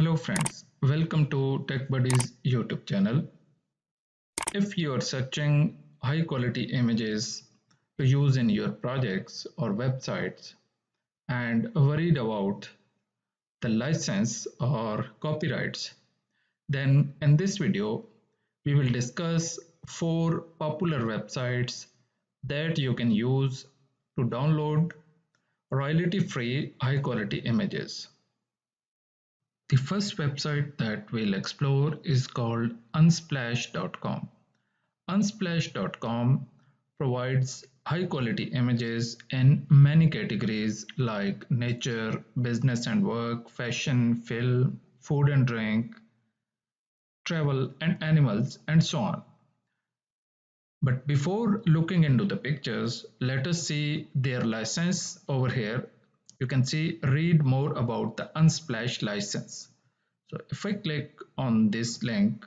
Hello friends, welcome to Tech Buddies YouTube channel. If you are searching high quality images to use in your projects or websites and worried about the license or copyrights, then in this video we will discuss 4 popular websites that you can use to download royalty-free high quality images. The first website that we'll explore is called unsplash.com. Unsplash.com provides high quality images in many categories like nature, business and work, fashion, film, food and drink, travel and animals, and so on. But before looking into the pictures, let us see their license over here. You can see read more about the Unsplash license. So if I click on this link,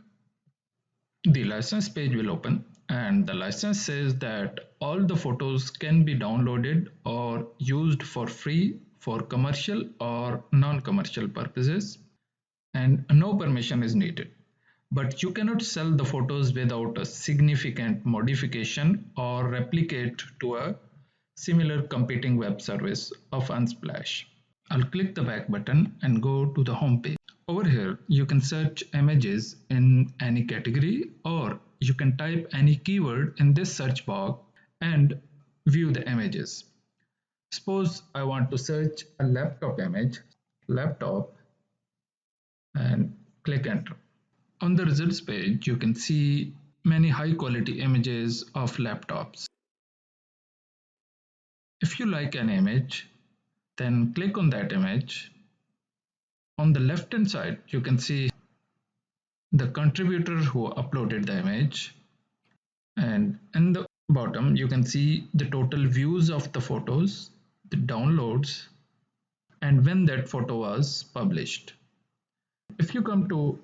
the license page will open and the license says that all the photos can be downloaded or used for free for commercial or non-commercial purposes and no permission is needed. But you cannot sell the photos without a significant modification or replicate to a similar competing web service of Unsplash. I'll click the back button and go to the home page. Over here, you can search images in any category or you can type any keyword in this search box and view the images. Suppose I want to search a laptop image, laptop, and click enter. On the results page, you can see many high quality images of laptops. If you like an image, then click on that image. On the left hand side, you can see the contributor who uploaded the image, and in the bottom you can see the total views of the photos, the downloads, and when that photo was published. If you come to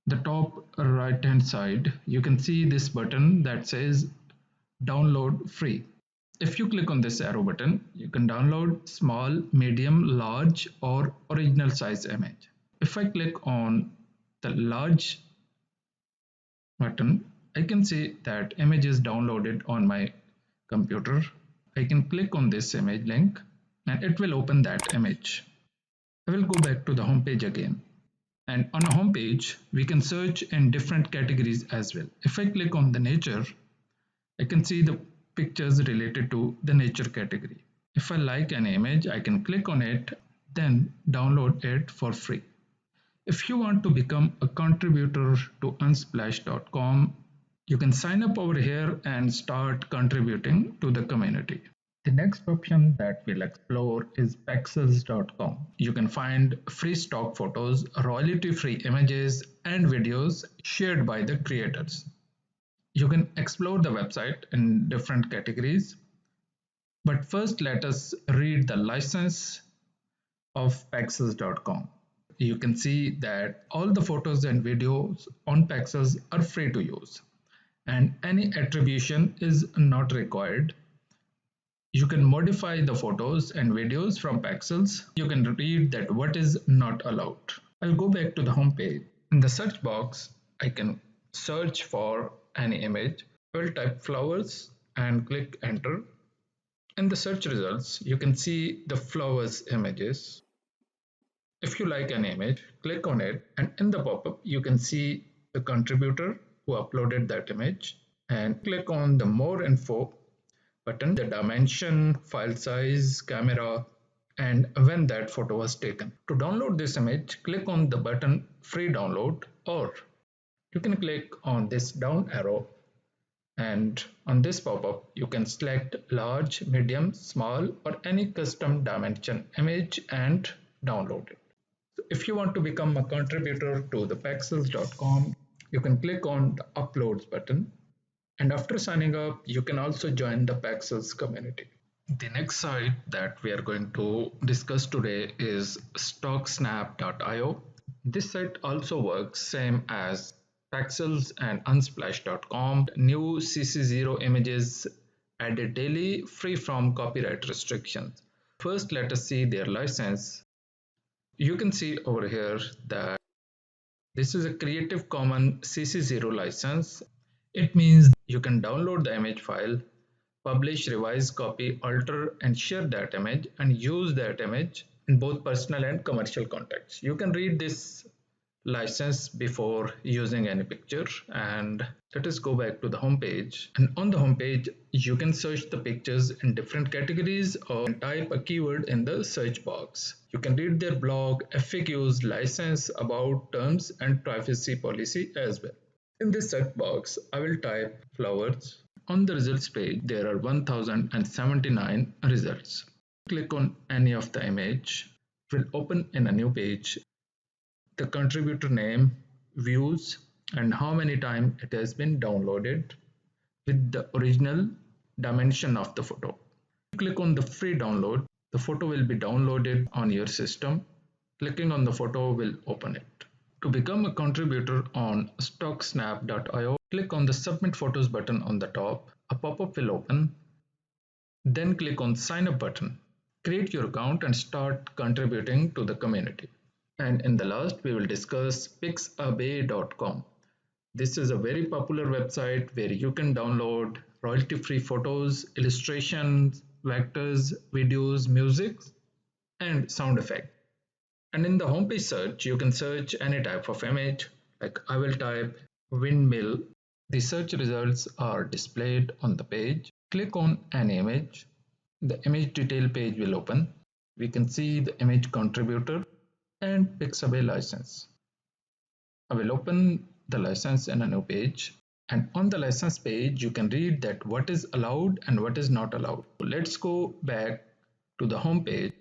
the top right hand side, you can see this button that says download free. If you click on this arrow button, you can download small, medium, large, or original size image. If I click on the large button, I can see that image is downloaded on my computer. I can click on this image link and it will open that image. I will go back to the home page again. And on a home page, we can search in different categories as well. If I click on the nature, I can see the pictures related to the nature category. If I like an image, I can click on it, then download it for free. If you want to become a contributor to unsplash.com, you can sign up over here and start contributing to the community. The next option that we'll explore is pexels.com. You can find free stock photos, royalty-free images, and videos shared by the creators. You can explore the website in different categories, but first let us read the license of pexels.com. You can see that all the photos and videos on Pexels are free to use and any attribution is not required. You can modify the photos and videos from Pexels. You can read that what is not allowed. I'll go back to the home page. In the search box, I can search for any image. I will type flowers and click enter. In the search results, you can see the flowers images. If you like an image, click on it and in the pop-up you can see the contributor who uploaded that image and click on the more info button, the dimension, file size, camera, and when that photo was taken. To download this image, click on the button free download or you can click on this down arrow and on this pop-up you can select large, medium, small or any custom dimension image and download it. If you want to become a contributor to the pexels.com, you can click on the uploads button and after signing up, you can also join the Pexels community. The next site that we are going to discuss today is stocksnap.io. This site also works same as Pexels and unsplash.com. New CC0 images added daily, free from copyright restrictions. First, let us see their license. You can see over here that this is a Creative Commons CC0 license. It means you can download the image file, publish, revise, copy, alter, and share that image and use that image in both personal and commercial contexts. You can read this license before using any picture. And let us go back to the home page. And on the home page, you can search the pictures in different categories or type a keyword in the search box. You can read their blog, FAQs, license, about, terms, and privacy policy as well. In this search box, I will type flowers. On the results page, there are 1079 results. Click on any of the image. It will open in a new page. The contributor name, views, and how many times it has been downloaded with the original dimension of the photo. Click on the free download. The photo will be downloaded on your system. Clicking on the photo will open it. To become a contributor on stocksnap.io, click on the Submit Photos button on the top. A pop-up will open. Then click on Sign Up button. Create your account and start contributing to the community. And in the last, we will discuss Pixabay.com. This is a very popular website where you can download royalty-free photos, illustrations, vectors, videos, music, and sound effects. And in the homepage search, you can search any type of image, like I will type windmill. The search results are displayed on the page. Click on an image. The image detail page will open. We can see the image contributor and Pixabay license. I will open the license in a new page, and on the license page you can read that what is allowed and what is not allowed. Let's go back to the home page.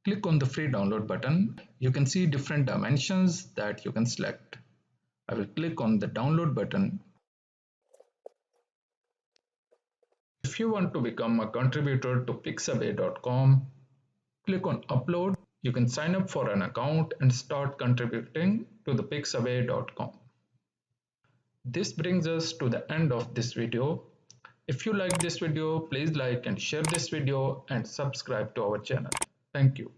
Click on the free download button. You can see different dimensions that you can select. I will click on the download button. If you want to become a contributor to Pixabay.com, click on upload. You can sign up for an account and start contributing to the Pixabay.com. This brings us to the end of this video. If you like this video, please like and share this video and subscribe to our channel. Thank you.